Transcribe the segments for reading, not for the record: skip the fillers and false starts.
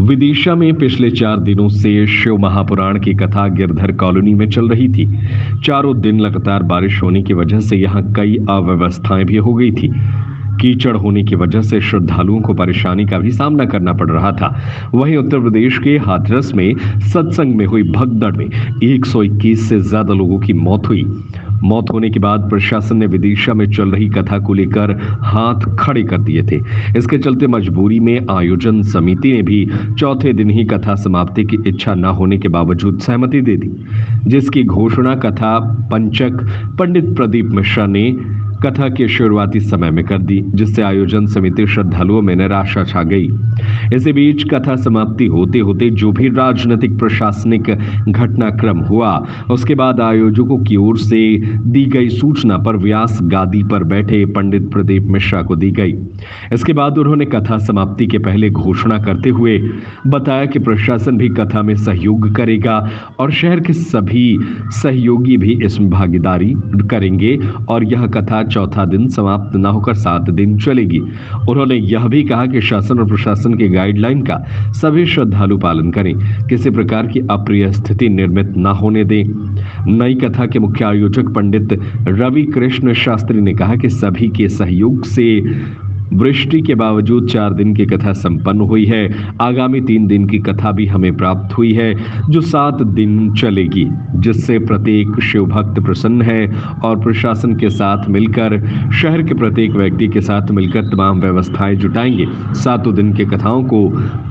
विदिशा में पिछले 4 दिनों से शिव महापुराण की कथा गिरधर कॉलोनी में चल रही थी। चारों दिन लगातार बारिश होने की वजह से यहां कई अव्यवस्थाएं भी हो गई थी। कीचड़ होने की वजह से श्रद्धालुओं को परेशानी का भी सामना करना पड़ रहा था। वहीं उत्तर प्रदेश के हाथरस में सत्संग में हुई भगदड़ में 121 से ज्यादा लोगों की मौत हुई। मौत होने के बाद प्रशासन ने विदिशा में चल रही कथा को लेकर हाथ खड़े कर दिए थे। इसके चलते मजबूरी में आयोजन समिति ने भी चौथे दिन ही कथा समाप्ति की इच्छा न होने के बावजूद सहमति दे दी, जिसकी घोषणा कथा पंचक पंडित प्रदीप मिश्रा ने कथा के शुरुआती समय में कर दी, जिससे आयोजन समिति श्रद्धालुओं में निराशा छा गई। इसी बीच कथा समाप्ति होते होते जो भी राजनीतिक प्रशासनिक घटनाक्रम हुआ, उसके बाद आयोजकों की ओर से दी गई सूचना पर व्यास गादी पर बैठे पंडित प्रदीप मिश्रा को दी गई। इसके बाद उन्होंने कथा समाप्ति के पहले घोषणा करते हुए बताया कि प्रशासन भी कथा में सहयोग करेगा और शहर के सभी सहयोगी भी इसमें भागीदारी करेंगे और यह कथा चौथा दिन समाप्त न होकर 7 दिन चलेगी। उन्होंने यह भी कहा कि शासन और प्रशासन के गाइडलाइन का सभी श्रद्धालु पालन करें, किसी प्रकार की अप्रिय स्थिति निर्मित न होने दें। नई कथा के मुख्य आयोजक पंडित रवि कृष्ण शास्त्री ने कहा कि सभी के सहयोग से वृष्टि के बावजूद 4 दिन की कथा संपन्न हुई है। आगामी 3 दिन की कथा भी हमें प्राप्त हुई है जो 7 दिन चलेगी, जिससे प्रत्येक शिव भक्त प्रसन्न है और प्रशासन के साथ मिलकर शहर के प्रत्येक व्यक्ति के साथ मिलकर तमाम व्यवस्थाएं जुटाएंगे, 7 दिन की कथाओं को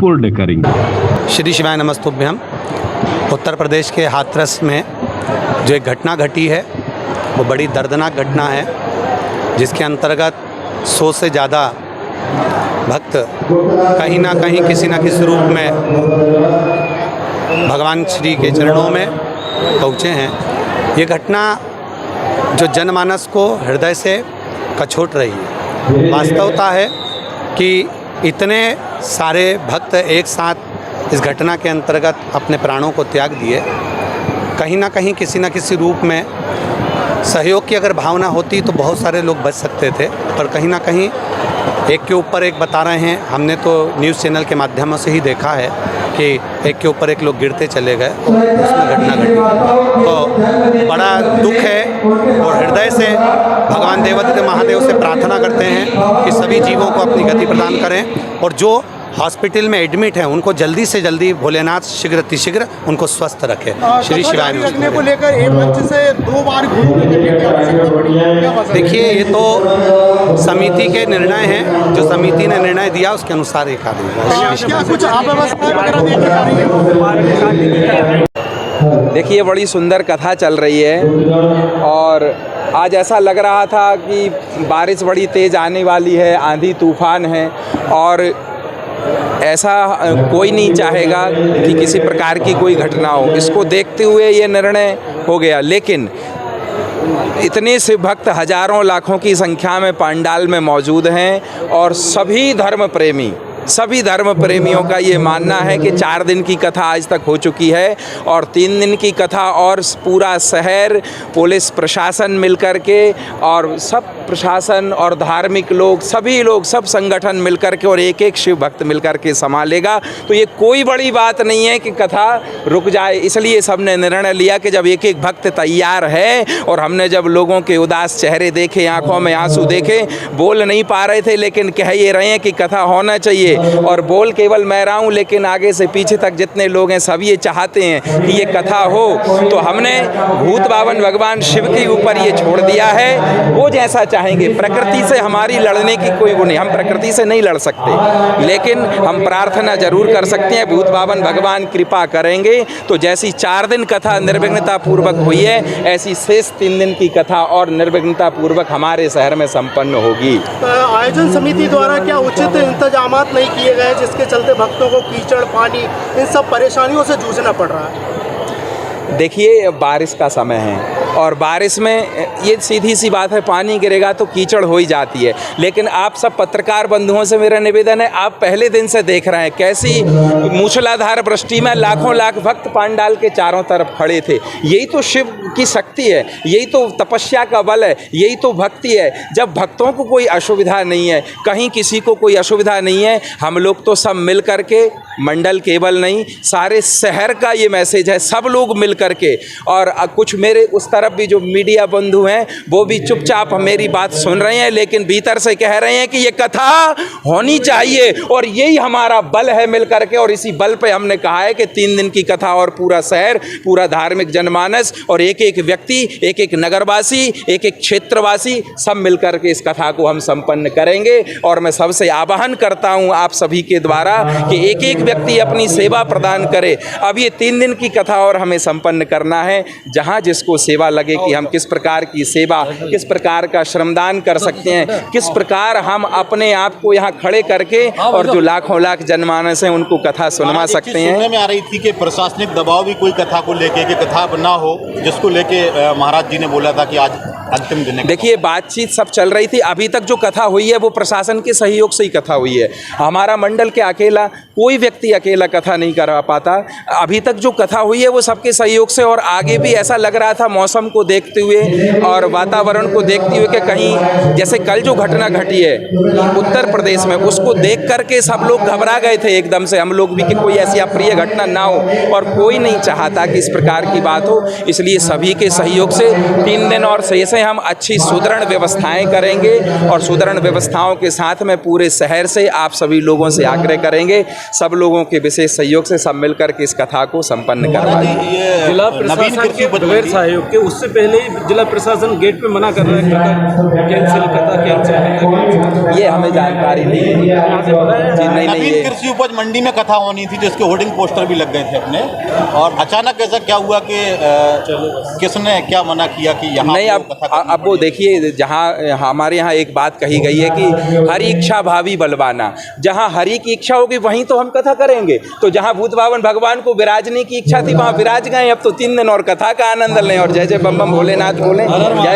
पूर्ण करेंगे। श्री शिवाय नमस्तुभ्यम। उत्तर प्रदेश के हाथरस में जो एक घटना घटी है वो बड़ी दर्दनाक घटना है, जिसके अंतर्गत 100 से ज़्यादा भक्त कहीं ना कहीं किसी न किसी रूप में भगवान श्री के चरणों में पहुँचे हैं। ये घटना जो जनमानस को हृदय से कछोट रही है। वास्तवता है कि इतने सारे भक्त एक साथ इस घटना के अंतर्गत अपने प्राणों को त्याग दिए। कहीं ना कहीं किसी न किसी रूप में सहयोग की अगर भावना होती तो बहुत सारे लोग बच सकते थे, पर कहीं ना कहीं एक के ऊपर एक बता रहे हैं। हमने तो न्यूज़ चैनल के माध्यमों से ही देखा है कि एक के ऊपर एक लोग गिरते चले गए और उसमें घटना घटी। तो बड़ा दुख है और हृदय से भगवान देवादिदेव महादेव से प्रार्थना करते हैं कि सभी जीवों को अपनी गति प्रदान करें और जो हॉस्पिटल में एडमिट हैं उनको जल्दी से जल्दी भोलेनाथ शीघ्र अतिशीघ्र उनको स्वस्थ रखे। श्री शिवाय रखने को लेकर एक मंच से 2 बार देखिए, ये तो समिति के निर्णय हैं। जो समिति ने निर्णय दिया उसके अनुसार एक आदमी। कुछ अव्यवस्था वगैरह देखी जा रही है? देखिए, बड़ी सुंदर कथा चल रही है और आज ऐसा लग रहा था कि बारिश बड़ी तेज़ आने वाली है, आंधी तूफान है और ऐसा कोई नहीं चाहेगा कि किसी प्रकार की कोई घटना हो। इसको देखते हुए ये निर्णय हो गया, लेकिन इतने से भक्त हजारों लाखों की संख्या में पंडाल में मौजूद हैं और सभी धर्म प्रेमियों का ये मानना है कि 4 दिन की कथा आज तक हो चुकी है और 3 दिन की कथा और पूरा शहर, पुलिस प्रशासन मिलकर के और सब प्रशासन और धार्मिक लोग, सभी लोग, सब संगठन मिलकर के और एक शिव भक्त मिलकर के संभालेगा। तो ये कोई बड़ी बात नहीं है कि कथा रुक जाए। इसलिए सबने निर्णय लिया कि जब एक भक्त तैयार है और हमने जब लोगों के उदास चेहरे देखे, आंखों में आंसू देखे, बोल नहीं पा रहे थे लेकिन कह ये रहे हैं कि कथा होना चाहिए। और बोल केवल मैं रहा हूँ, लेकिन आगे से पीछे तक जितने लोग हैं सब ये चाहते हैं कि ये कथा हो। तो हमने भूत बावन भगवान शिव के ऊपर ये छोड़ दिया है, वो जैसा चाहेंगे। प्रकृति से हमारी लड़ने की कोई वो नहीं, हम प्रकृति से नहीं लड़ सकते, लेकिन हम प्रार्थना जरूर कर सकते हैं। भूत बावन भगवान कृपा करेंगे तो जैसी 4 दिन कथा निर्विघ्नता पूर्वक हुई है, ऐसी शेष 3 दिन की कथा और निर्विघ्नता पूर्वक हमारे शहर में संपन्न होगी। आयोजन समिति द्वारा क्या उचित इंतजाम नहीं किए गए, जिसके चलते भक्तों को कीचड़, पानी, इन सब परेशानियों से जूझना पड़ रहा है? देखिए, बारिश का समय है और बारिश में ये सीधी सी बात है, पानी गिरेगा तो कीचड़ हो ही जाती है। लेकिन आप सब पत्रकार बंधुओं से मेरा निवेदन है, आप पहले दिन से देख रहे हैं कैसी मूसलाधार वृष्टि में लाखों लाख भक्त पंडाल के चारों तरफ खड़े थे। यही तो शिव की शक्ति है, यही तो तपस्या का बल है, यही तो भक्ति है। जब भक्तों को कोई असुविधा नहीं है, कहीं किसी को कोई असुविधा नहीं है, हम लोग तो सब मिल कर के, मंडल केवल नहीं सारे शहर का ये मैसेज है, सब लोग मिल कर के। और कुछ मेरे उस तरफ भी जो मीडिया बंधु हैं वो भी चुपचाप मेरी बात सुन रहे हैं, लेकिन भीतर से कह रहे हैं कि ये कथा होनी चाहिए और यही हमारा बल है मिल कर के। और इसी बल पे हमने कहा है कि 3 दिन की कथा और पूरा शहर, पूरा धार्मिक जनमानस और एक एक व्यक्ति, एक एक नगरवासी, एक एक क्षेत्रवासी सब मिल कर के इस कथा को हम संपन्न करेंगे। और मैं सबसे आह्वान करता हूं आप सभी के द्वारा कि एक एक व्यक्ति अपनी सेवा प्रदान करे। अब ये 3 दिन की कथा और हमें संपन्न करना है, जहां जिसको सेवा लगे कि हम किस प्रकार की सेवा, किस प्रकार का श्रमदान कर सकते हैं, किस प्रकार हम अपने आप को यहाँ खड़े करके और जो लाखों लाख जनमानस हैं उनको कथा सुनवा सकते हैं। सुनने में आ रही थी कि प्रशासनिक दबाव भी कोई कथा को लेके कि कथा ना हो, जिसको लेके महाराज जी ने बोला था कि आज अंतिम दिन है। देखिए बातचीत सब चल रही थी, अभी तक जो कथा हुई है वो प्रशासन के सहयोग से ही कथा हुई है। हमारा मंडल के अकेला कोई व्यक्ति अकेला कथा नहीं करा पाता। अभी तक जो कथा हुई है वो सबके सहयोग से, और आगे भी ऐसा लग रहा था मौसम को देखते हुए और वातावरण को देखते हुए कि कहीं जैसे कल जो घटना घटी है उत्तर प्रदेश में, उसको देख करके सब लोग घबरा गए थे एकदम से, हम लोग भी, कि कोई ऐसी अप्रिय घटना ना हो, और कोई नहीं चाहता कि इस प्रकार की बात हो। इसलिए सभी के सहयोग से 3 दिन और शेष हम अच्छी सुदृढ़ व्यवस्थाएं करेंगे और सुदृढ़ व्यवस्थाओं के साथ में पूरे शहर से आप सभी लोगों से आग्रह करेंगे, सब लोगों के विशेष सहयोग से सब मिलकर के इस कथा को संपन्न करवाएं। जिला प्रशासन के बगैर सहयोग के, उससे पहले ही जिला प्रशासन गेट पे मना कर रहा है कथा कैंसिल। ये हमें जानकारी नहीं है जी। नहीं ये कृषि उपज मंडी में कथा होनी थी जिसके होर्डिंग पोस्टर भी लग गए थे अपने, और अचानक ऐसा क्या हुआ कि किसने क्या मना किया कि यहाँ नहीं? अब वो देखिए, जहाँ हमारे यहाँ एक बात कही गई है कि हरि इच्छा भावी बलवाना, जहाँ हरि की इच्छा होगी वहीं तो हम कथा करेंगे। तो जहाँ भूत भावन भगवान को विराजने की इच्छा थी वहाँ विराज गए। अब तो 3 दिन और कथा का आनंद लें और जय जय बम बम भोलेनाथ बोलें। जय